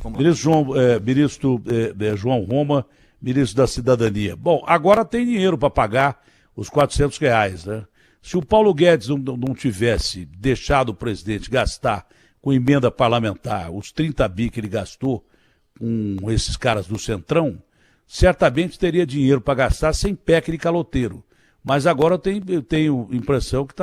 Vamos lá. Ministro João Roma, ministro da Cidadania. Bom, agora tem dinheiro para pagar os R$ 400, né? Se o Paulo Guedes não tivesse deixado o presidente gastar com emenda parlamentar os 30 bi que ele gastou com esses caras do Centrão, certamente teria dinheiro para gastar sem PEC de caloteiro. Mas agora eu tenho impressão que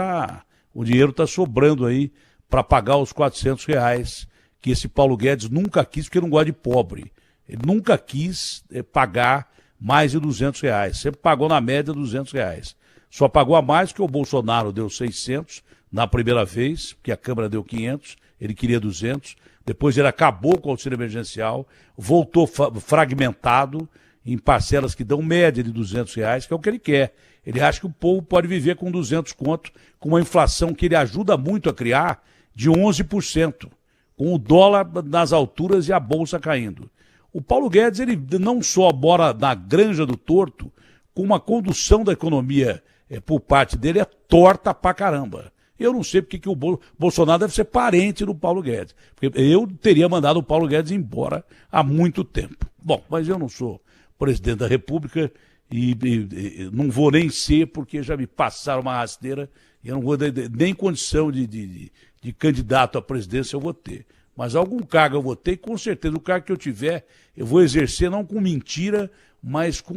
o dinheiro está sobrando aí para pagar os R$ 400 que esse Paulo Guedes nunca quis, porque não gosta de pobre. Ele nunca quis pagar mais de R$ 200, sempre pagou na média R$ 200. Só pagou a mais porque o Bolsonaro deu 600 na primeira vez, porque a Câmara deu 500, ele queria 200. Depois ele acabou com o auxílio emergencial, voltou fragmentado em parcelas que dão média de R$ 200, que é o que ele quer. Ele acha que o povo pode viver com 200 conto, com uma inflação que ele ajuda muito a criar de 11%, com o dólar nas alturas e a bolsa caindo. O Paulo Guedes, ele não só mora na granja do torto, com uma condução da economia por parte dele é torta pra caramba. Eu não sei porque que o Bolsonaro deve ser parente do Paulo Guedes. Porque eu teria mandado o Paulo Guedes embora há muito tempo. Bom, mas eu não sou presidente da República e não vou nem ser, porque já me passaram uma rasteira e eu não vou nem condição de candidato à presidência eu vou ter. Mas algum cargo eu vou ter e com certeza o cargo que eu tiver eu vou exercer não com mentira, mas com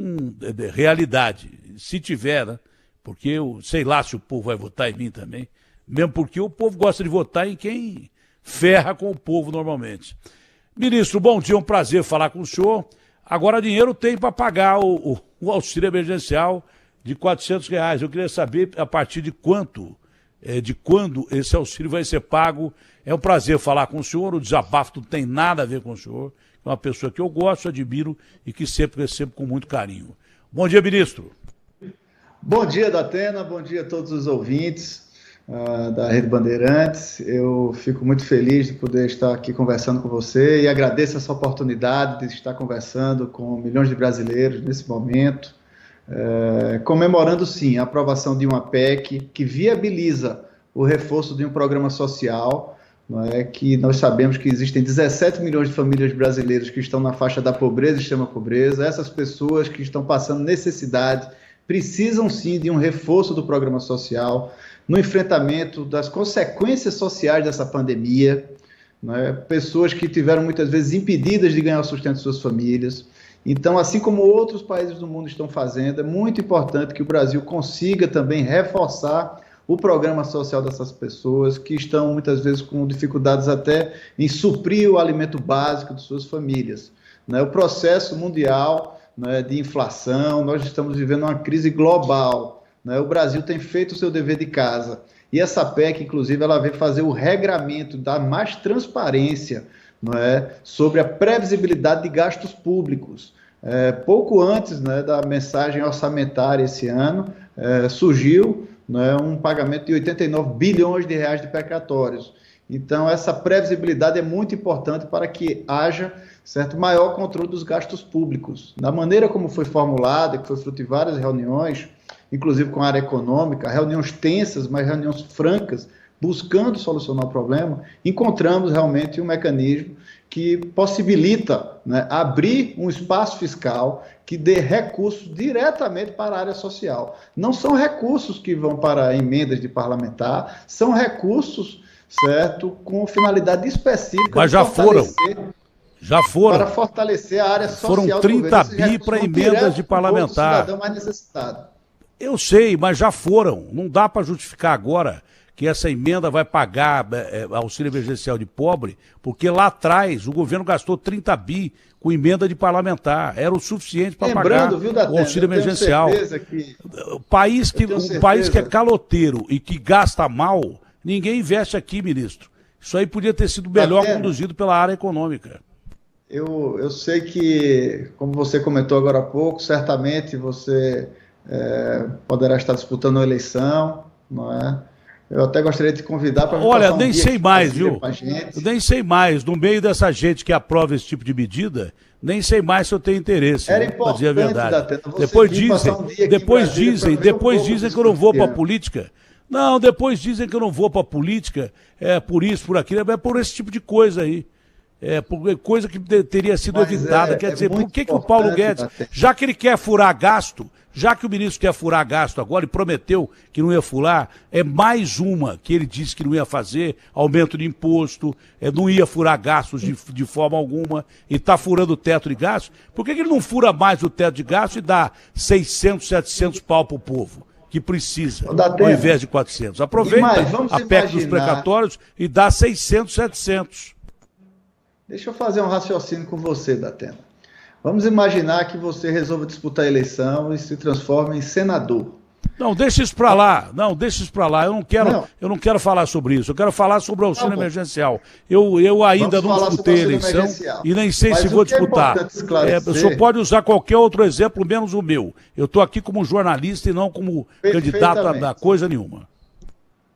realidade. Se tiver, né? Porque eu sei lá se o povo vai votar em mim também. Mesmo porque o povo gosta de votar em quem ferra com o povo normalmente. Ministro, bom dia, um prazer falar com o senhor. Agora dinheiro tem para pagar o auxílio emergencial de R$ 400. Eu queria saber a partir de quando esse auxílio vai ser pago. É um prazer falar com o senhor, o desabafo não tem nada a ver com o senhor. É uma pessoa que eu gosto, admiro e que sempre recebo com muito carinho. Bom dia, ministro. Bom dia, Datena, bom dia a todos os ouvintes da Rede Bandeirantes. Eu fico muito feliz de poder estar aqui conversando com você e agradeço essa oportunidade de estar conversando com milhões de brasileiros nesse momento, comemorando, sim, a aprovação de uma PEC que viabiliza o reforço de um programa social, não é, que nós sabemos que existem 17 milhões de famílias brasileiras que estão na faixa da pobreza e extrema pobreza. Essas pessoas que estão passando necessidade precisam, sim, de um reforço do programa social no enfrentamento das consequências sociais dessa pandemia, né? Pessoas que tiveram muitas vezes impedidas de ganhar o sustento de suas famílias. Então, assim como outros países do mundo estão fazendo, é muito importante que o Brasil consiga também reforçar o programa social dessas pessoas que estão muitas vezes com dificuldades até em suprir o alimento básico de suas famílias, né? O processo mundial, né, de inflação, nós estamos vivendo uma crise global, né? O Brasil tem feito o seu dever de casa e essa PEC, inclusive, ela vem fazer o regramento, dar mais transparência, não é, sobre a previsibilidade de gastos públicos. Pouco antes, né, da mensagem orçamentária esse ano, surgiu, né, um pagamento de 89 bilhões de reais de precatórios. Então, essa previsibilidade é muito importante para que haja, certo, maior controle dos gastos públicos. Da maneira como foi formulada, que foi fruto de várias reuniões, inclusive com a área econômica, reuniões tensas, mas reuniões francas, buscando solucionar o problema, encontramos realmente um mecanismo que possibilita, né, abrir um espaço fiscal que dê recursos diretamente para a área social. Não são recursos que vão para emendas de parlamentar, são recursos, certo, com finalidade específica. Mas já foram. Para fortalecer a área social. Foram 30 bi para emendas de parlamentar. Cidadão mais necessitado. Eu sei, mas já foram. Não dá para justificar agora que essa emenda vai pagar auxílio emergencial de pobre, porque lá atrás o governo gastou 30 bi com emenda de parlamentar. Era o suficiente para pagar o auxílio emergencial. O país que é caloteiro e que gasta mal, ninguém investe aqui, ministro. Isso aí podia ter sido melhor conduzido pela área econômica. Eu sei que, como você comentou agora há pouco, certamente você poderá estar disputando uma eleição, não é? Eu até gostaria de te convidar para... Olha, nem sei mais, viu? Eu nem sei mais. No meio dessa gente que aprova esse tipo de medida, nem sei mais se eu tenho interesse. Era importante, dizer a verdade. Depois dizem que eu não vou para a política. Não, depois dizem que eu não vou para a política, por isso, por aquilo, é por esse tipo de coisa aí. coisa que teria sido evitada. Quer dizer, por que o Paulo Guedes, já que ele quer furar gasto, já que o ministro quer furar gasto agora e prometeu que não ia furar, é mais uma que ele disse que não ia fazer, aumento de imposto, não ia furar gastos de forma alguma, e está furando o teto de gastos, por que ele não fura mais o teto de gastos e dá 600, 700 pau para o povo que precisa, ao invés de 400? Aproveita a PEC dos precatórios e dá 600, 700. Deixa eu fazer um raciocínio com você, Datena. Vamos imaginar que você resolva disputar a eleição e se transforma em senador. Não, deixa isso para lá. Não, deixa isso para lá. Eu não quero falar sobre isso. Eu quero falar sobre o auxílio emergencial. Eu ainda não disputei a eleição e nem sei se vou disputar. O senhor pode usar qualquer outro exemplo, menos o meu. Eu estou aqui como jornalista e não como candidato a coisa nenhuma.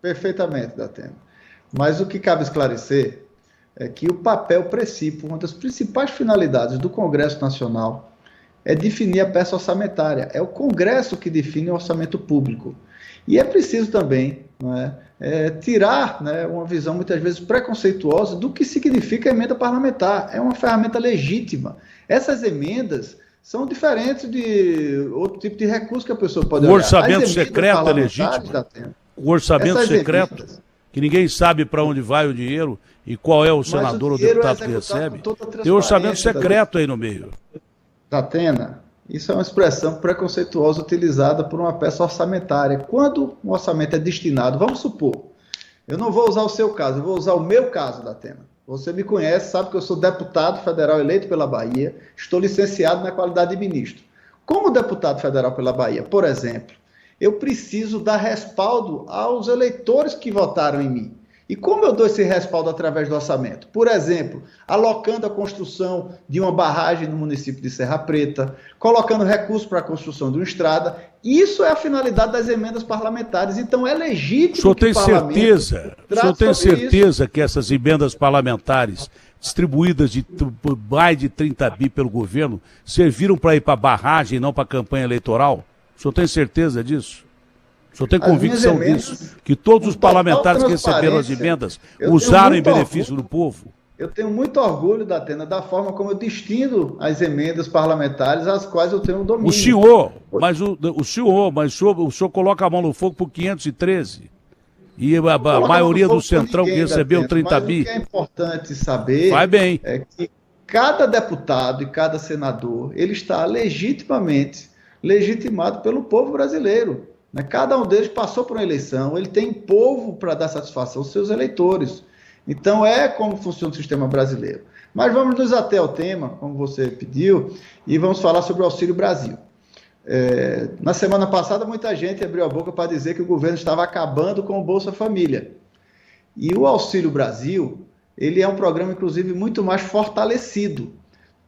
Perfeitamente, Datena. Mas o que cabe esclarecer é que o papel princípio, uma das principais finalidades do Congresso Nacional é definir a peça orçamentária. É o Congresso que define o orçamento público. E é preciso também, não é, tirar, né, uma visão muitas vezes preconceituosa do que significa a emenda parlamentar. É uma ferramenta legítima. Essas emendas são diferentes de outro tipo de recurso que a pessoa pode olhar. O orçamento secreto é legítimo? O orçamento secreto, que ninguém sabe para onde vai o dinheiro e qual é o senador ou deputado que recebe. Tem orçamento secreto aí no meio. Datena, isso é uma expressão preconceituosa utilizada por uma peça orçamentária. Quando um orçamento é destinado, vamos supor, eu não vou usar o seu caso, eu vou usar o meu caso, Datena. Você me conhece, sabe que eu sou deputado federal eleito pela Bahia, estou licenciado na qualidade de ministro. Como deputado federal pela Bahia, por exemplo, eu preciso dar respaldo aos eleitores que votaram em mim. E como eu dou esse respaldo através do orçamento? Por exemplo, alocando a construção de uma barragem no município de Serra Preta, colocando recursos para a construção de uma estrada. Isso é a finalidade das emendas parlamentares. Então é legítimo. O senhor tem certeza que essas emendas parlamentares distribuídas de mais de 30 bi pelo governo serviram para ir para a barragem e não para a campanha eleitoral? O senhor tem certeza disso? O senhor tem convicção disso? Que todos os parlamentares que receberam as emendas usaram em benefício do povo? Eu tenho muito orgulho, Datena, da forma como eu destino as emendas parlamentares, às quais eu tenho domínio. O senhor coloca a mão no fogo por 513. E a maioria do Centrão que recebeu 30 bi. O que é importante saber é que cada deputado e cada senador, ele está legitimado pelo povo brasileiro. Cada um deles passou por uma eleição, ele tem povo para dar satisfação aos seus eleitores. Então é como funciona o sistema brasileiro. Mas vamos nos ater ao tema, como você pediu, e vamos falar sobre o Auxílio Brasil. Na semana passada, muita gente abriu a boca para dizer que o governo estava acabando com o Bolsa Família. E o Auxílio Brasil, ele é um programa, inclusive, muito mais fortalecido.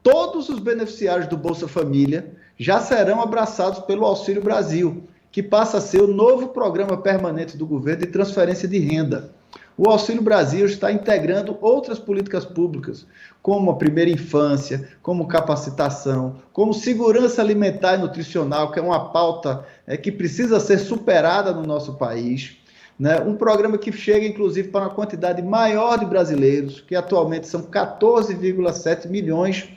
Todos os beneficiários do Bolsa Família já serão abraçados pelo Auxílio Brasil, que passa a ser o novo programa permanente do governo de transferência de renda. O Auxílio Brasil está integrando outras políticas públicas, como a primeira infância, como capacitação, como segurança alimentar e nutricional, que é uma pauta que precisa ser superada no nosso país. Um programa que chega, inclusive, para uma quantidade maior de brasileiros, que atualmente são 14,7 milhões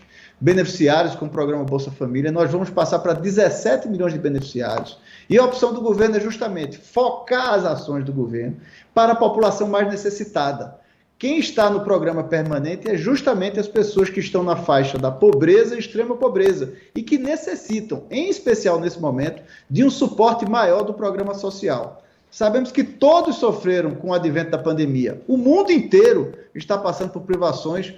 beneficiários com o programa Bolsa Família. Nós vamos passar para 17 milhões de beneficiários. E a opção do governo é justamente focar as ações do governo para a população mais necessitada. Quem está no programa permanente é justamente as pessoas que estão na faixa da pobreza e extrema pobreza e que necessitam, em especial nesse momento, de um suporte maior do programa social. Sabemos que todos sofreram com o advento da pandemia. O mundo inteiro está passando por privações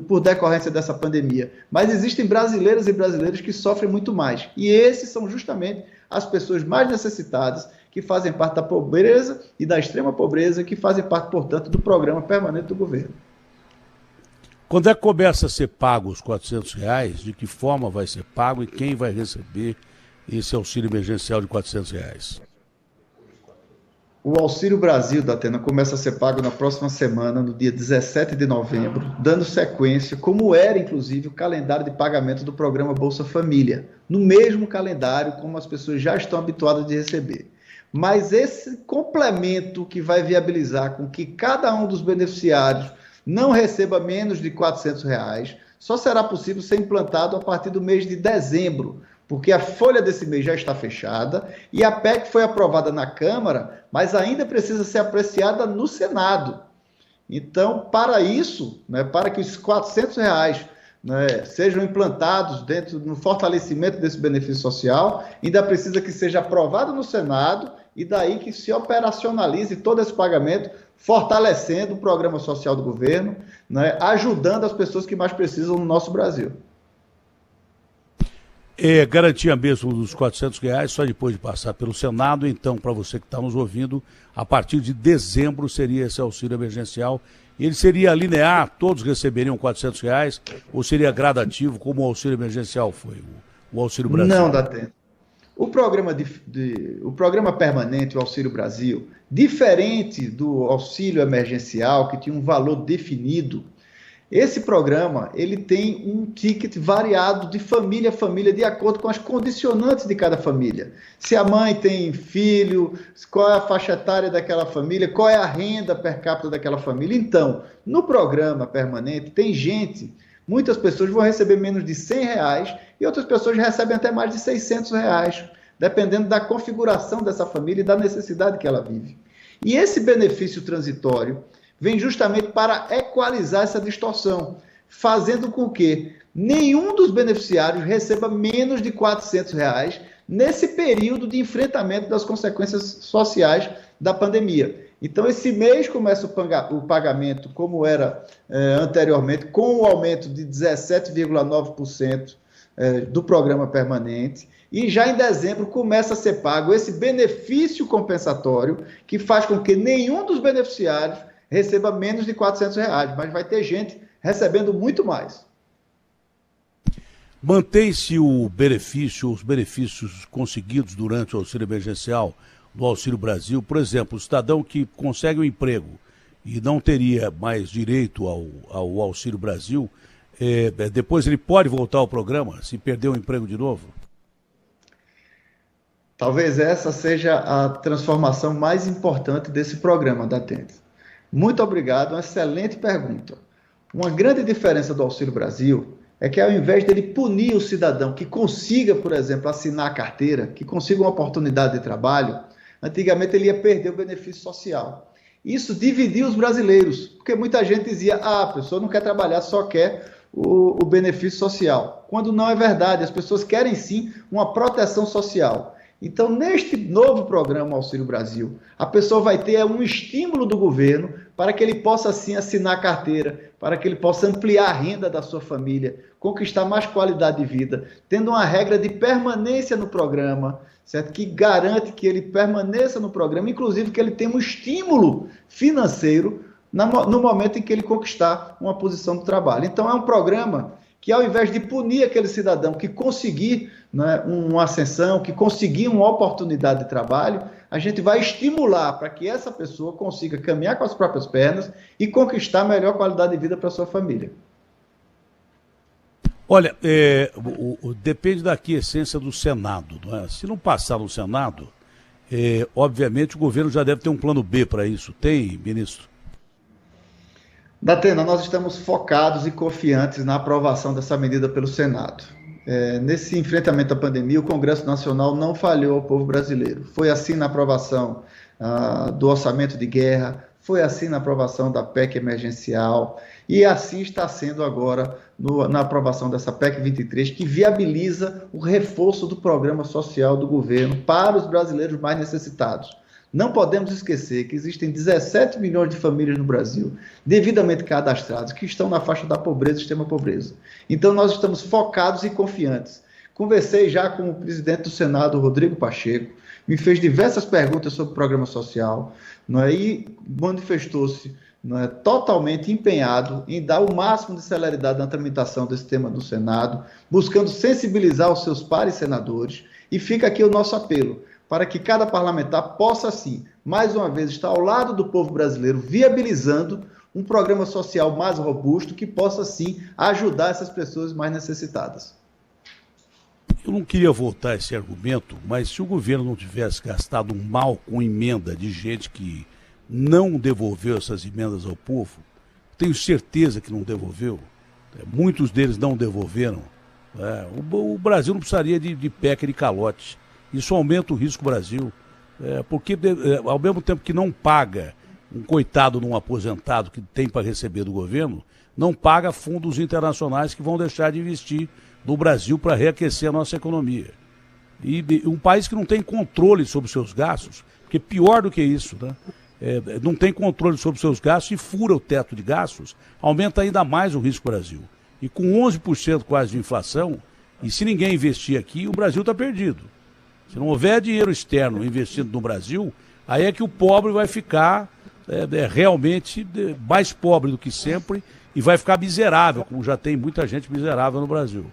por decorrência dessa pandemia. Mas existem brasileiras e brasileiros que sofrem muito mais. E esses são justamente as pessoas mais necessitadas, que fazem parte da pobreza e da extrema pobreza, que fazem parte, portanto, do programa permanente do governo. Quando é que começa a ser pago os R$400? De que forma vai ser pago e quem vai receber esse auxílio emergencial de R$400? O Auxílio Brasil, Datena, começa a ser pago na próxima semana, no dia 17 de novembro, dando sequência, como era, inclusive, o calendário de pagamento do programa Bolsa Família, no mesmo calendário como as pessoas já estão habituadas de receber. Mas esse complemento que vai viabilizar com que cada um dos beneficiários não receba menos de R$ 400, só será possível ser implantado a partir do mês de dezembro, porque a folha desse mês já está fechada e a PEC foi aprovada na Câmara, mas ainda precisa ser apreciada no Senado. Então, para isso, né, para que os R$ 400 sejam implantados no fortalecimento desse benefício social, ainda precisa que seja aprovado no Senado e daí que se operacionalize todo esse pagamento, fortalecendo o programa social do governo, né, ajudando as pessoas que mais precisam no nosso Brasil. Garantia mesmo dos R$ 400 só depois de passar pelo Senado. Então, para você que está nos ouvindo, a partir de dezembro seria esse auxílio emergencial. Ele seria linear, todos receberiam R$ 400, ou seria gradativo, como o auxílio emergencial foi, o Auxílio Brasil? Não dá tempo. O programa permanente, o Auxílio Brasil, diferente do auxílio emergencial, que tinha um valor definido, esse programa ele tem um ticket variado de família a família, de acordo com as condicionantes de cada família. Se a mãe tem filho, qual é a faixa etária daquela família, qual é a renda per capita daquela família. Então, no programa permanente, tem gente, muitas pessoas vão receber menos de R$ 100 e outras pessoas recebem até mais de R$ 600, dependendo da configuração dessa família e da necessidade que ela vive. E esse benefício transitório vem justamente para equalizar essa distorção, fazendo com que nenhum dos beneficiários receba menos de R$ 400 nesse período de enfrentamento das consequências sociais da pandemia. Então, esse mês começa o pagamento, como era anteriormente, com o aumento de 17,9% do programa permanente, e já em dezembro começa a ser pago esse benefício compensatório, que faz com que nenhum dos beneficiários receba menos de R$ 400, mas vai ter gente recebendo muito mais. Mantém-se os benefícios conseguidos durante o auxílio emergencial do Auxílio Brasil. Por exemplo, o cidadão que consegue um emprego e não teria mais direito ao Auxílio Brasil, depois ele pode voltar ao programa se perder o emprego de novo? Talvez essa seja a transformação mais importante desse programa da Tenda. Muito obrigado, uma excelente pergunta. Uma grande diferença do Auxílio Brasil é que, ao invés dele punir o cidadão que consiga, por exemplo, assinar a carteira, que consiga uma oportunidade de trabalho, antigamente ele ia perder o benefício social. Isso dividiu os brasileiros, porque muita gente dizia, a pessoa não quer trabalhar, só quer o benefício social. Quando não é verdade, as pessoas querem sim uma proteção social. Então, neste novo programa Auxílio Brasil, a pessoa vai ter um estímulo do governo para que ele possa, sim, assinar a carteira, para que ele possa ampliar a renda da sua família, conquistar mais qualidade de vida, tendo uma regra de permanência no programa, certo? Que garante que ele permaneça no programa, inclusive que ele tenha um estímulo financeiro no momento em que ele conquistar uma posição de trabalho. Então, é um programa que, ao invés de punir aquele cidadão que conseguir, né, uma ascensão, que conseguir uma oportunidade de trabalho, a gente vai estimular para que essa pessoa consiga caminhar com as próprias pernas e conquistar melhor qualidade de vida para a sua família. Olha, depende da aquiescência do Senado, não é? Se não passar no Senado, obviamente o governo já deve ter um plano B para isso. Tem, ministro? Datena, nós estamos focados e confiantes na aprovação dessa medida pelo Senado. Nesse enfrentamento à pandemia, o Congresso Nacional não falhou ao povo brasileiro. Foi assim na aprovação do orçamento de guerra, foi assim na aprovação da PEC emergencial, e assim está sendo agora na aprovação dessa PEC 23, que viabiliza o reforço do programa social do governo para os brasileiros mais necessitados. Não podemos esquecer que existem 17 milhões de famílias no Brasil, devidamente cadastradas, que estão na faixa da pobreza e extrema pobreza. Então, nós estamos focados e confiantes. Conversei já com o presidente do Senado, Rodrigo Pacheco, me fez diversas perguntas sobre o programa social, e manifestou-se totalmente empenhado em dar o máximo de celeridade na tramitação desse tema do Senado, buscando sensibilizar os seus pares senadores, e fica aqui o nosso apelo, para que cada parlamentar possa, sim, mais uma vez, estar ao lado do povo brasileiro, viabilizando um programa social mais robusto que possa, sim, ajudar essas pessoas mais necessitadas. Eu não queria voltar a esse argumento, mas se o governo não tivesse gastado mal com emenda de gente que não devolveu essas emendas ao povo, tenho certeza que não devolveu, muitos deles não devolveram, o Brasil não precisaria de PEC de calote. Isso aumenta o risco Brasil, porque ao mesmo tempo que não paga um coitado num aposentado que tem para receber do governo, não paga fundos internacionais que vão deixar de investir no Brasil para reaquecer a nossa economia. E um país que não tem controle sobre os seus gastos, porque pior do que isso, né? Não tem controle sobre os seus gastos e fura o teto de gastos, aumenta ainda mais o risco Brasil. E com 11% quase de inflação, e se ninguém investir aqui, o Brasil está perdido. Se não houver dinheiro externo investido no Brasil, aí é que o pobre vai ficar realmente mais pobre do que sempre e vai ficar miserável, como já tem muita gente miserável no Brasil.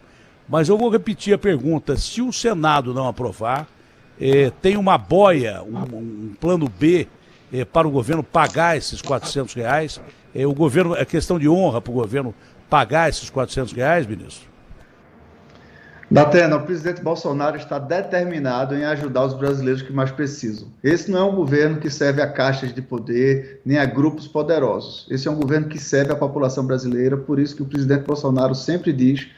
Mas eu vou repetir a pergunta: se o Senado não aprovar, tem uma boia, um plano B para o governo pagar esses R$ 400? O governo, é questão de honra para o governo pagar esses R$ 400, ministro? Datena, o presidente Bolsonaro está determinado em ajudar os brasileiros que mais precisam. Esse não é um governo que serve a caixas de poder, nem a grupos poderosos. Esse é um governo que serve a população brasileira, por isso que o presidente Bolsonaro sempre diz: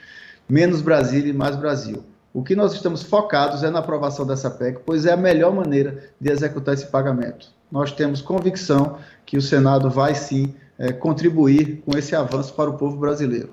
menos Brasília e mais Brasil. O que nós estamos focados é na aprovação dessa PEC, pois é a melhor maneira de executar esse pagamento. Nós temos convicção que o Senado vai sim contribuir com esse avanço para o povo brasileiro.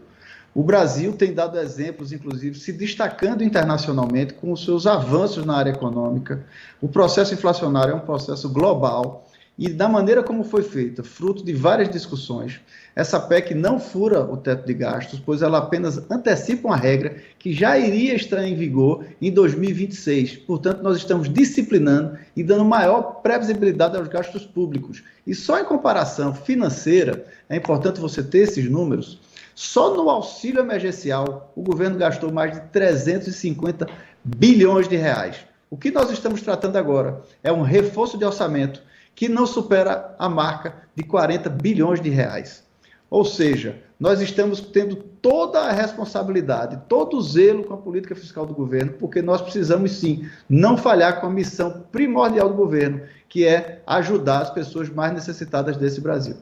O Brasil tem dado exemplos, inclusive, se destacando internacionalmente com os seus avanços na área econômica. O processo inflacionário é um processo global e, da maneira como foi feita, fruto de várias discussões, essa PEC não fura o teto de gastos, pois ela apenas antecipa uma regra que já iria estar em vigor em 2026. Portanto, nós estamos disciplinando e dando maior previsibilidade aos gastos públicos. E só em comparação financeira, é importante você ter esses números. Só no auxílio emergencial, o governo gastou mais de 350 bilhões de reais. O que nós estamos tratando agora é um reforço de orçamento que não supera a marca de 40 bilhões de reais. Ou seja, nós estamos tendo toda a responsabilidade, todo o zelo com a política fiscal do governo, porque nós precisamos sim não falhar com a missão primordial do governo, que é ajudar as pessoas mais necessitadas desse Brasil.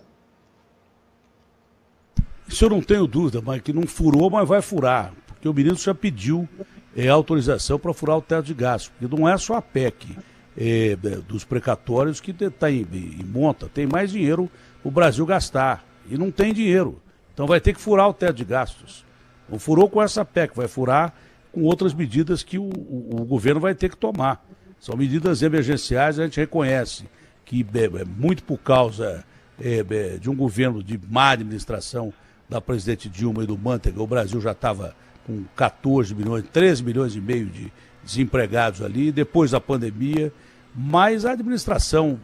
Isso eu não tenho dúvida, mas que não furou, mas vai furar, porque o ministro já pediu autorização para furar o teto de gastos, porque não é só a PEC dos precatórios que está em monta, tem mais dinheiro o Brasil gastar, e não tem dinheiro, então vai ter que furar o teto de gastos. Não furou com essa PEC, vai furar com outras medidas que o governo vai ter que tomar. São medidas emergenciais, a gente reconhece que muito por causa de um governo de má administração da presidente Dilma e do Manteiga, o Brasil já estava com 14 milhões, 13 milhões e meio de desempregados ali, depois da pandemia, mas a administração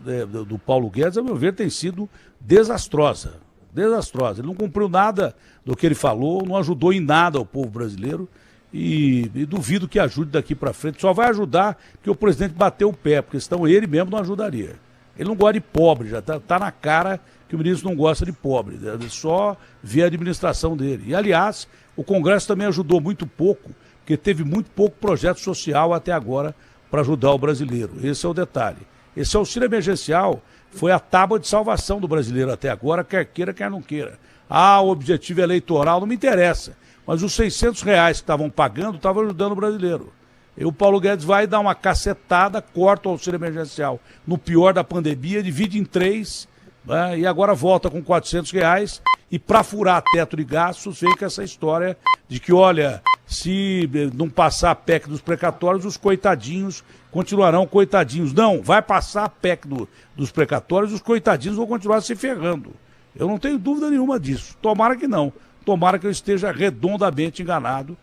do Paulo Guedes, a meu ver, tem sido desastrosa. Desastrosa. Ele não cumpriu nada do que ele falou, não ajudou em nada ao povo brasileiro e duvido que ajude daqui para frente. Só vai ajudar porque o presidente bateu o pé, porque senão ele mesmo não ajudaria. Ele não gosta de pobre, já tá na cara que o ministro não gosta de pobre, ele só vê a administração dele. E, aliás, o Congresso também ajudou muito pouco, porque teve muito pouco projeto social até agora para ajudar o brasileiro. Esse é o detalhe. Esse auxílio emergencial foi a tábua de salvação do brasileiro até agora, quer queira, quer não queira. O objetivo eleitoral não me interessa, mas os R$ 600 que estavam pagando estavam ajudando o brasileiro. E o Paulo Guedes vai dar uma cacetada, corta o auxílio emergencial no pior da pandemia, divide em 3, né, e agora volta com R$ 400. E para furar teto de gastos, vem com essa história de que, olha, se não passar a PEC dos precatórios, os coitadinhos continuarão coitadinhos. Não, vai passar a PEC dos precatórios, os coitadinhos vão continuar se ferrando. Eu não tenho dúvida nenhuma disso. Tomara que não. Tomara que eu esteja redondamente enganado.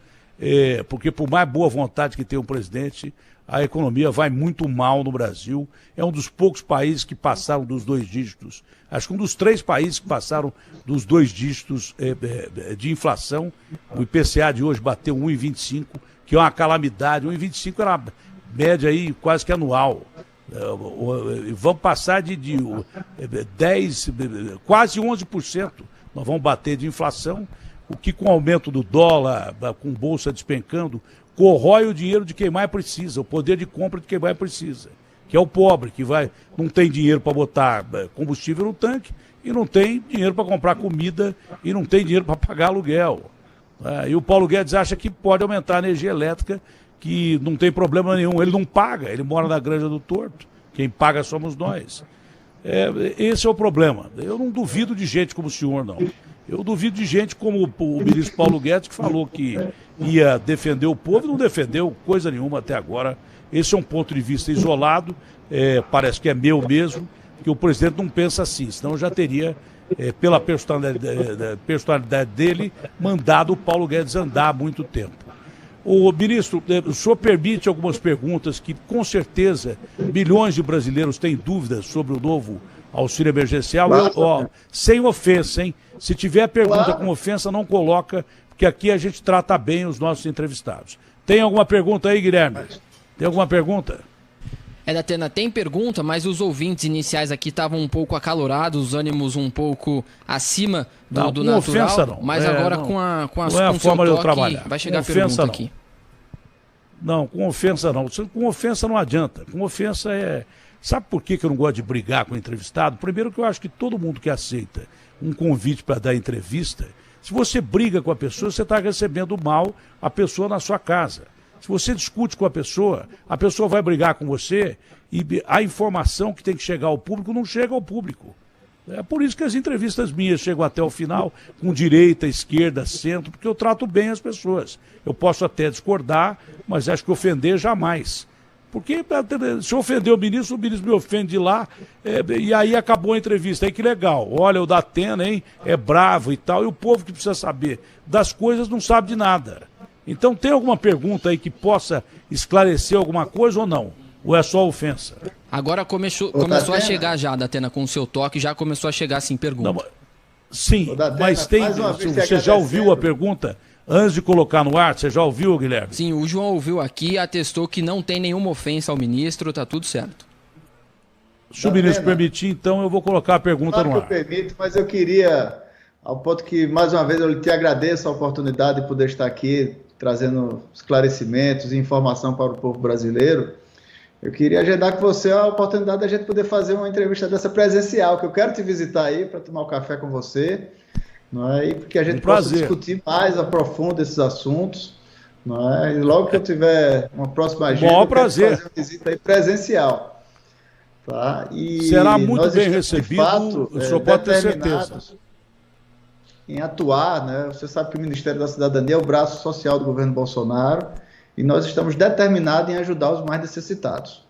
Porque por mais boa vontade que tenha o presidente, a economia vai muito mal no Brasil. É um dos poucos países que passaram dos 2 dígitos. Acho que um dos 3 países que passaram dos 2 dígitos de inflação. O IPCA de hoje bateu 1,25, que é uma calamidade. 1,25 era a média aí quase que anual. Vamos passar de 10, quase 11%. Nós vamos bater de inflação. O que com o aumento do dólar, com bolsa despencando, corrói o dinheiro de quem mais precisa, o poder de compra de quem mais precisa, que é o pobre, que não tem dinheiro para botar combustível no tanque e não tem dinheiro para comprar comida e não tem dinheiro para pagar aluguel. E o Paulo Guedes acha que pode aumentar a energia elétrica, que não tem problema nenhum. Ele não paga, ele mora na Granja do Torto. Quem paga somos nós. Esse é o problema. Eu não duvido de gente como o senhor, não. Eu duvido de gente como o ministro Paulo Guedes, que falou que ia defender o povo e não defendeu coisa nenhuma até agora. Esse é um ponto de vista isolado, parece que é meu mesmo, que o presidente não pensa assim, senão eu já teria, pela personalidade dele, mandado o Paulo Guedes andar há muito tempo. O ministro, o senhor permite algumas perguntas que, com certeza, milhões de brasileiros têm dúvidas sobre o novo auxílio emergencial. Sem ofensa, hein? Se tiver pergunta com ofensa, não coloca, porque aqui a gente trata bem os nossos entrevistados. Tem alguma pergunta aí, Guilherme? Tem alguma pergunta? Datena, tem pergunta, mas os ouvintes iniciais aqui estavam um pouco acalorados, os ânimos um pouco acima do natural. Ofensa não. Mas agora não, com a não é a forma de eu trabalhar. Vai chegar com a pergunta ofensa, aqui. Não, com ofensa não. Com ofensa não adianta. Com ofensa Sabe por que eu não gosto de brigar com o entrevistado? Primeiro que eu acho que todo mundo que aceita um convite para dar entrevista, se você briga com a pessoa, você está recebendo mal a pessoa na sua casa. Se você discute com a pessoa vai brigar com você e a informação que tem que chegar ao público não chega ao público. É por isso que as entrevistas minhas chegam até o final, com direita, esquerda, centro, porque eu trato bem as pessoas. Eu posso até discordar, mas acho que ofender jamais. Porque se eu ofender o ministro me ofende lá, e aí acabou a entrevista. Aí que legal. Olha, o Datena, hein, é bravo e tal, e o povo que precisa saber das coisas não sabe de nada. Então tem alguma pergunta aí que possa esclarecer alguma coisa ou não? Ou é só ofensa? Agora começou a chegar já, Datena, com o seu toque, já começou a chegar assim, pergunta. Não, sim, mas tem. Você já ouviu a pergunta? Antes de colocar no ar, você já ouviu, Guilherme? Sim, o João ouviu aqui, atestou que não tem nenhuma ofensa ao ministro, tá tudo certo. Se o ministro permitir, então eu vou colocar a pergunta no ar. Eu permito, mas eu queria, ao ponto que, mais uma vez, eu te agradeço a oportunidade de poder estar aqui, trazendo esclarecimentos e informação para o povo brasileiro. Eu queria agendar com você a oportunidade da gente poder fazer uma entrevista dessa presencial, que eu quero te visitar aí para tomar um café com você, não é? E porque a gente possa discutir mais a profundo esses assuntos, não é? E logo que eu tiver uma próxima agenda, eu quero fazer uma visita aí presencial. Tá? E será muito bem recebido, o senhor pode ter certeza. Em atuar, né? Você sabe que o Ministério da Cidadania é o braço social do governo Bolsonaro e nós estamos determinados em ajudar os mais necessitados.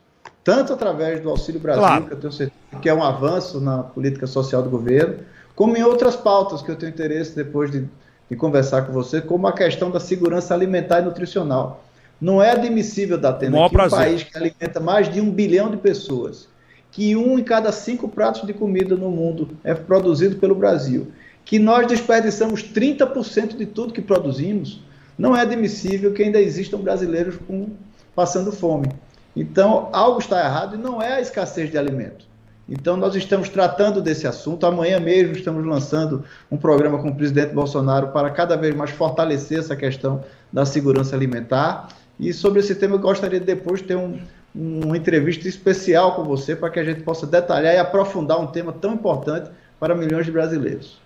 Tanto através do Auxílio Brasil, claro, que eu tenho certeza que é um avanço na política social do governo, como em outras pautas que eu tenho interesse depois de conversar com você, como a questão da segurança alimentar e nutricional. Não é admissível, Datena, que um país que alimenta mais de 1 bilhão de pessoas, que 1 em cada 5 pratos de comida no mundo é produzido pelo Brasil, que nós desperdiçamos 30% de tudo que produzimos, não é admissível que ainda existam brasileiros passando fome. Então, algo está errado e não é a escassez de alimento. Então, nós estamos tratando desse assunto. Amanhã mesmo estamos lançando um programa com o presidente Bolsonaro para cada vez mais fortalecer essa questão da segurança alimentar. E sobre esse tema eu gostaria de depois ter uma entrevista especial com você para que a gente possa detalhar e aprofundar um tema tão importante para milhões de brasileiros.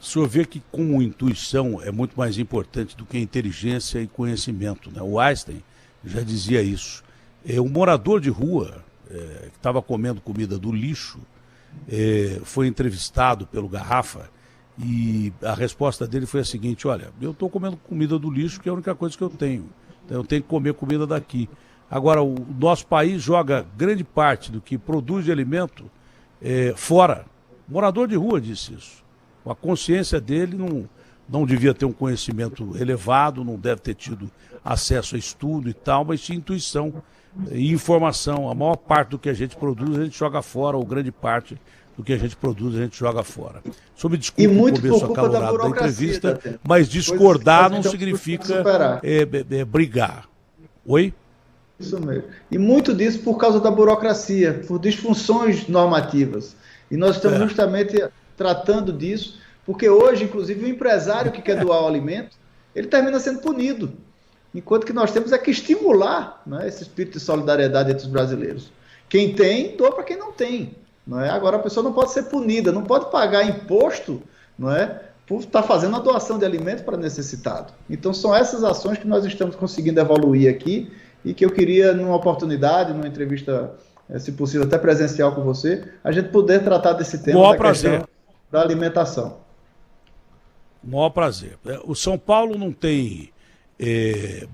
O senhor vê que com intuição é muito mais importante do que inteligência e conhecimento, né? O Einstein já dizia isso. Um morador de rua que estava comendo comida do lixo foi entrevistado pelo Garrafa e a resposta dele foi a seguinte: olha, eu estou comendo comida do lixo, que é a única coisa que eu tenho. Então eu tenho que comer comida daqui. Agora, o nosso país joga grande parte do que produz de alimento fora. O morador de rua disse isso. A consciência dele não devia ter um conhecimento elevado, não deve ter tido acesso a estudo e tal, mas tinha intuição e informação. A maior parte do que a gente produz, a gente joga fora, ou grande parte do que a gente produz, a gente joga fora. Só me desculpe o começo acalorado da entrevista, mas discordar não significa brigar. Oi? Isso mesmo. E muito disso por causa da burocracia, por disfunções normativas. E nós estamos justamente tratando disso, porque hoje, inclusive, o empresário que quer doar o alimento, ele termina sendo punido. Enquanto que nós temos que estimular, né, esse espírito de solidariedade entre os brasileiros. Quem tem, doa para quem não tem. não é? Agora a pessoa não pode ser punida, não pode pagar imposto, não é, por estar fazendo a doação de alimentos para necessitado. Então são essas ações que nós estamos conseguindo evoluir aqui e que eu queria, numa oportunidade, numa entrevista, se possível até presencial com você, a gente poder tratar desse tema questão da alimentação. Maior prazer. O São Paulo não tem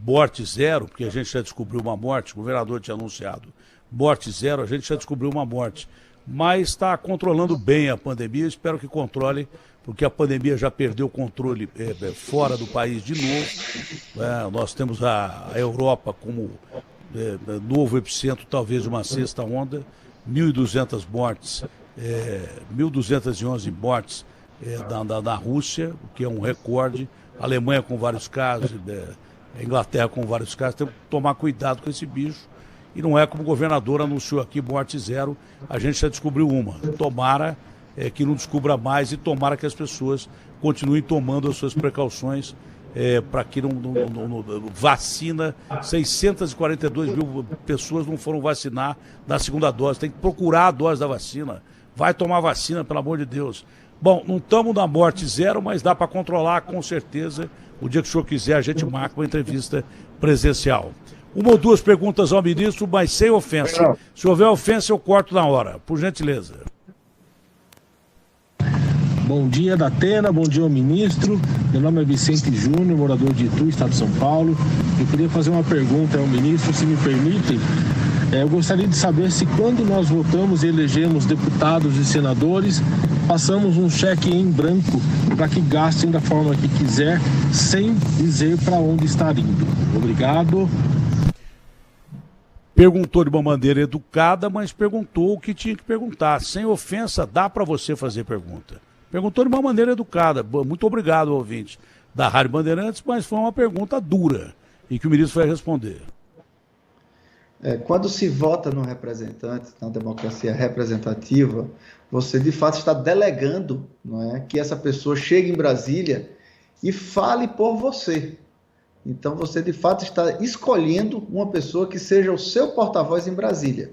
morte zero, porque a gente já descobriu uma morte, o governador tinha anunciado morte zero, a gente já descobriu uma morte, mas está controlando bem a pandemia, espero que controle, porque a pandemia já perdeu o controle fora do país de novo. Nós temos a Europa como novo epicentro, talvez uma sexta onda, 1.200 mortes, 1.211 mortes na Rússia, o que é um recorde, a Alemanha com vários casos, a Inglaterra com vários casos. Temos que tomar cuidado com esse bicho. E não é como o governador anunciou aqui, morte zero, a gente já descobriu uma. Tomara que não descubra mais e tomara que as pessoas continuem tomando as suas precauções para que não vacina. 642 mil pessoas não foram vacinar da segunda dose. Tem que procurar a dose da vacina. Vai tomar vacina, pelo amor de Deus. Bom, não estamos na morte zero, mas dá para controlar com certeza. O dia que o senhor quiser, a gente marca uma entrevista presencial. Uma ou duas perguntas ao ministro, mas sem ofensa. Se houver ofensa, eu corto na hora, por gentileza. Bom dia, Datena, bom dia ao ministro. Meu nome é Vicente Júnior, morador de Itu, estado de São Paulo. Eu queria fazer uma pergunta ao ministro, se me permitem. Eu gostaria de saber se quando nós votamos e elegemos deputados e senadores, passamos um cheque em branco para que gastem da forma que quiser, sem dizer para onde está indo. Obrigado. Perguntou de uma maneira educada, mas perguntou o que tinha que perguntar. Sem ofensa, dá para você fazer pergunta. Perguntou de uma maneira educada. Muito obrigado, ouvinte da Rádio Bandeirantes, mas foi uma pergunta dura e que o ministro vai responder. Quando se vota no representante, na democracia representativa, você de fato está delegando, não é, que essa pessoa chegue em Brasília e fale por você. Então você de fato está escolhendo uma pessoa que seja o seu porta-voz em Brasília.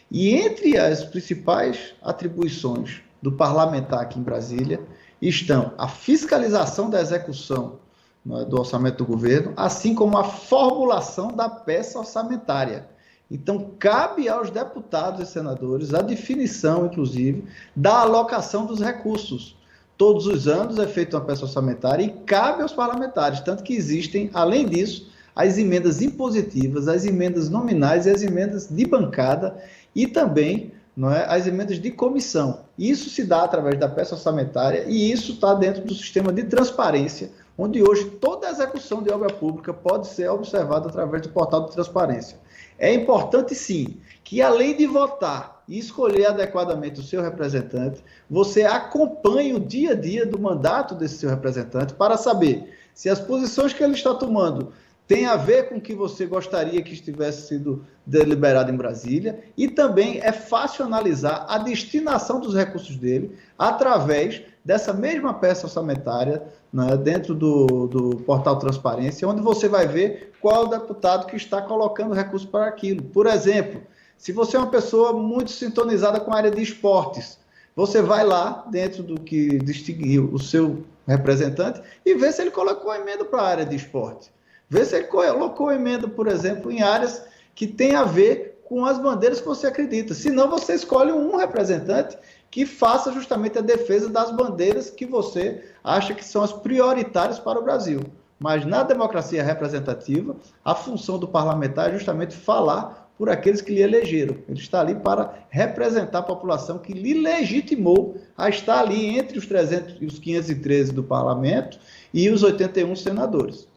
E entre as principais atribuições do parlamentar aqui em Brasília estão a fiscalização da execução, não é, do orçamento do governo, assim como a formulação da peça orçamentária. Então, cabe aos deputados e senadores a definição, inclusive, da alocação dos recursos. Todos os anos é feita uma peça orçamentária e cabe aos parlamentares, tanto que existem, além disso, as emendas impositivas, as emendas nominais e as emendas de bancada e também, não é, as emendas de comissão. Isso se dá através da peça orçamentária e isso está dentro do sistema de transparência, onde hoje toda a execução de obra pública pode ser observada através do portal de transparência. É importante, sim, que além de votar e escolher adequadamente o seu representante, você acompanhe o dia a dia do mandato desse seu representante para saber se as posições que ele está tomando têm a ver com o que você gostaria que estivesse sido deliberado em Brasília, e também é fácil analisar a destinação dos recursos dele através dessa mesma peça orçamentária, né, dentro do portal Transparência, onde você vai ver qual é o deputado que está colocando recursos para aquilo. Por exemplo, se você é uma pessoa muito sintonizada com a área de esportes, você vai lá dentro do que distinguiu o seu representante e vê se ele colocou emenda para a área de esporte. Vê se ele colocou emenda, por exemplo, em áreas que tem a ver com as bandeiras que você acredita. Senão, você escolhe um representante que faça justamente a defesa das bandeiras que você acha que são as prioritárias para o Brasil. Mas na democracia representativa, a função do parlamentar é justamente falar por aqueles que lhe elegeram. Ele está ali para representar a população que lhe legitimou a estar ali entre os 513 do parlamento e os 81 senadores.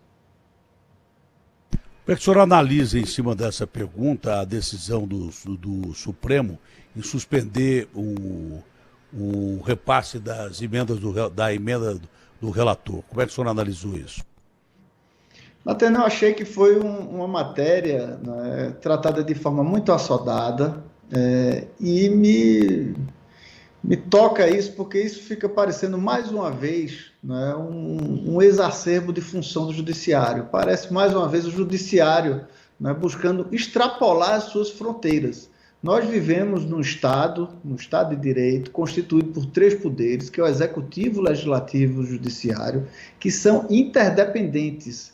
Como é que o senhor analisa, em cima dessa pergunta, a decisão do Supremo em suspender o repasse das emendas da emenda do relator? Como é que o senhor analisou isso? Até eu achei que foi uma matéria, né, tratada de forma muito assodada, e me toca isso, porque isso fica parecendo mais uma vez, né, um exacerbo de função do judiciário. Parece mais uma vez o judiciário, né, buscando extrapolar as suas fronteiras. Nós vivemos num Estado de direito, constituído por 3 poderes, que é o Executivo, o Legislativo e o Judiciário, que são interdependentes.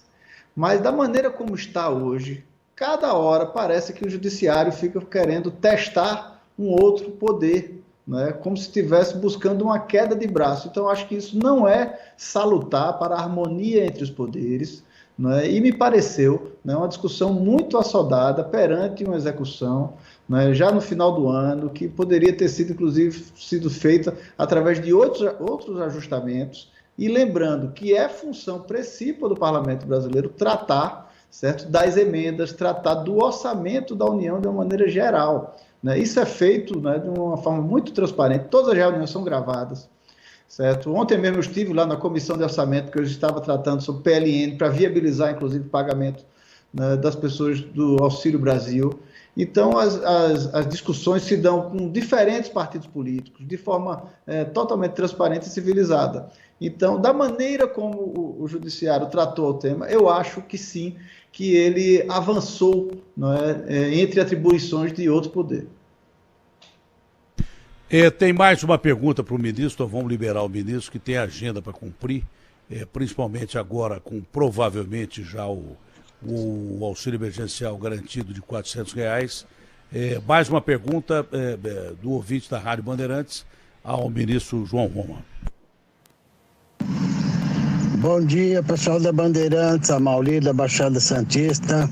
Mas da maneira como está hoje, cada hora parece que o Judiciário fica querendo testar um outro poder, né? Como se estivesse buscando uma queda de braço. Então, acho que isso não é salutar para a harmonia entre os poderes, né? E me pareceu, né, uma discussão muito assodada perante uma execução, né, já no final do ano, que poderia ter sido, inclusive, feita através de outros ajustamentos, e lembrando que é função principal do Parlamento brasileiro tratar, certo, das emendas, tratar do orçamento da União de uma maneira geral, né? Isso é feito, né, de uma forma muito transparente, todas as reuniões são gravadas, certo? Ontem mesmo eu estive lá na Comissão de Orçamento, que eu estava tratando sobre PLN, para viabilizar, inclusive, o pagamento, né, das pessoas do Auxílio Brasil. Então, as discussões se dão com diferentes partidos políticos, de forma totalmente transparente e civilizada. Então, da maneira como o Judiciário tratou o tema, eu acho que sim, que ele avançou, não é, entre atribuições de outro poder. Tem mais uma pergunta para o ministro, vamos liberar o ministro, que tem agenda para cumprir, principalmente agora com provavelmente já o auxílio emergencial garantido de R$400. Mais uma pergunta do ouvinte da Rádio Bandeirantes ao ministro João Roma. Bom dia, pessoal da Bandeirantes, a Mauli da Baixada Santista.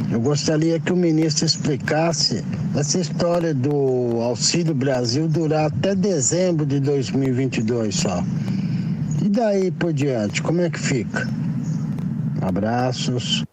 Eu gostaria que o ministro explicasse essa história do Auxílio Brasil durar até dezembro de 2022 só. E daí por diante, como é que fica? Abraços.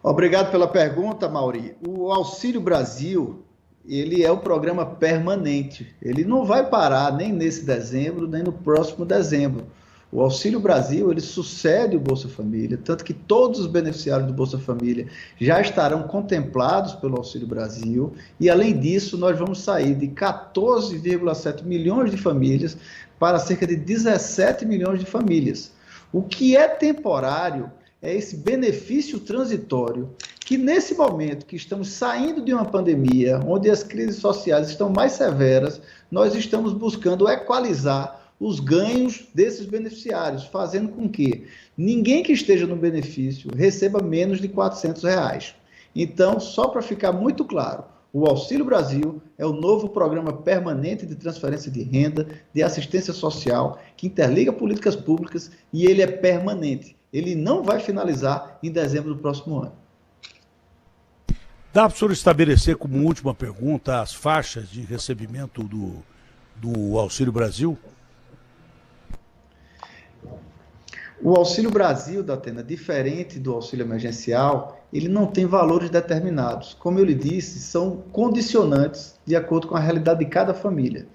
Obrigado pela pergunta, Mauri. O Auxílio Brasil, ele é um programa permanente. Ele não vai parar nem nesse dezembro, nem no próximo dezembro. O Auxílio Brasil, ele sucede o Bolsa Família, tanto que todos os beneficiários do Bolsa Família já estarão contemplados pelo Auxílio Brasil, e além disso, nós vamos sair de 14,7 milhões de famílias para cerca de 17 milhões de famílias. O que é temporário é esse benefício transitório, que nesse momento que estamos saindo de uma pandemia, onde as crises sociais estão mais severas, nós estamos buscando equalizar os ganhos desses beneficiários, fazendo com que ninguém que esteja no benefício receba menos de R$400. Então, só para ficar muito claro, o Auxílio Brasil é o novo programa permanente de transferência de renda, de assistência social, que interliga políticas públicas, e ele é permanente. Ele não vai finalizar em dezembro do próximo ano. Dá para o senhor estabelecer como última pergunta as faixas de recebimento do Auxílio Brasil? O Auxílio Brasil, Datena, diferente do auxílio emergencial, ele não tem valores determinados. Como eu lhe disse, são condicionantes de acordo com a realidade de cada família.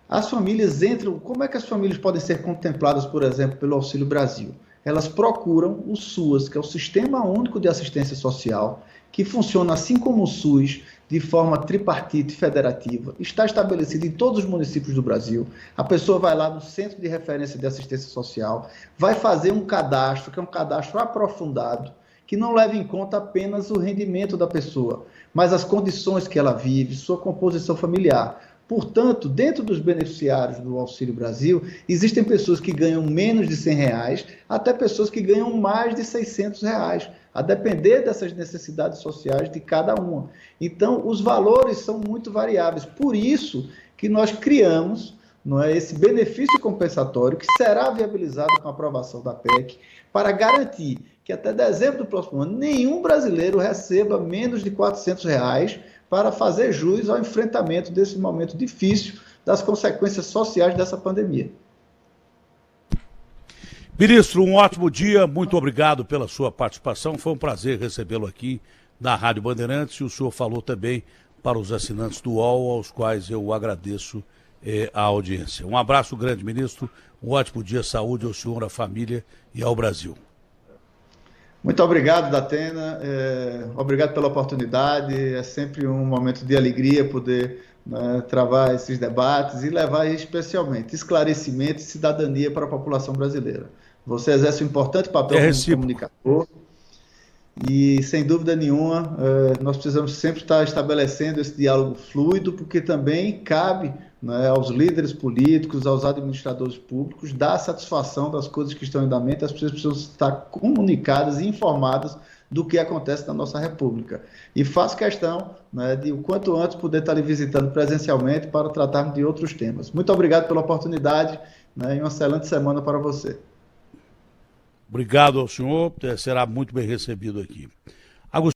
As famílias entram... Como é que as famílias podem ser contempladas, por exemplo, pelo Auxílio Brasil? Elas procuram o SUAS, que é o Sistema Único de Assistência Social, que funciona assim como o SUS, de forma tripartite federativa, está estabelecido em todos os municípios do Brasil. A pessoa vai lá no Centro de Referência de Assistência Social, vai fazer um cadastro, que é um cadastro aprofundado, que não leva em conta apenas o rendimento da pessoa, mas as condições que ela vive, sua composição familiar. Portanto, dentro dos beneficiários do Auxílio Brasil, existem pessoas que ganham menos de R$100, até pessoas que ganham mais de R$600, a depender dessas necessidades sociais de cada uma. Então, os valores são muito variáveis. Por isso que nós criamos, não é, esse benefício compensatório, que será viabilizado com a aprovação da PEC, para garantir que até dezembro do próximo ano, nenhum brasileiro receba menos de R$400, para fazer jus ao enfrentamento desse momento difícil das consequências sociais dessa pandemia. Ministro, um ótimo dia, muito obrigado pela sua participação, foi um prazer recebê-lo aqui na Rádio Bandeirantes, e o senhor falou também para os assinantes do UOL, aos quais eu agradeço a audiência. Um abraço grande, ministro, um ótimo dia, saúde ao senhor, à família e ao Brasil. Muito obrigado, Datena, obrigado pela oportunidade, é sempre um momento de alegria poder, né, travar esses debates e levar especialmente esclarecimento e cidadania para a população brasileira. Você exerce um importante papel como comunicador E, sem dúvida nenhuma, nós precisamos sempre estar estabelecendo esse diálogo fluido, porque também cabe, né, aos líderes políticos, aos administradores públicos, dar satisfação das coisas que estão em andamento. As pessoas precisam estar comunicadas e informadas do que acontece na nossa República. E faço questão, né, de o quanto antes poder estar lhe visitando presencialmente para tratarmos de outros temas. Muito obrigado pela oportunidade, né, e uma excelente semana para você. Obrigado ao senhor, será muito bem recebido aqui.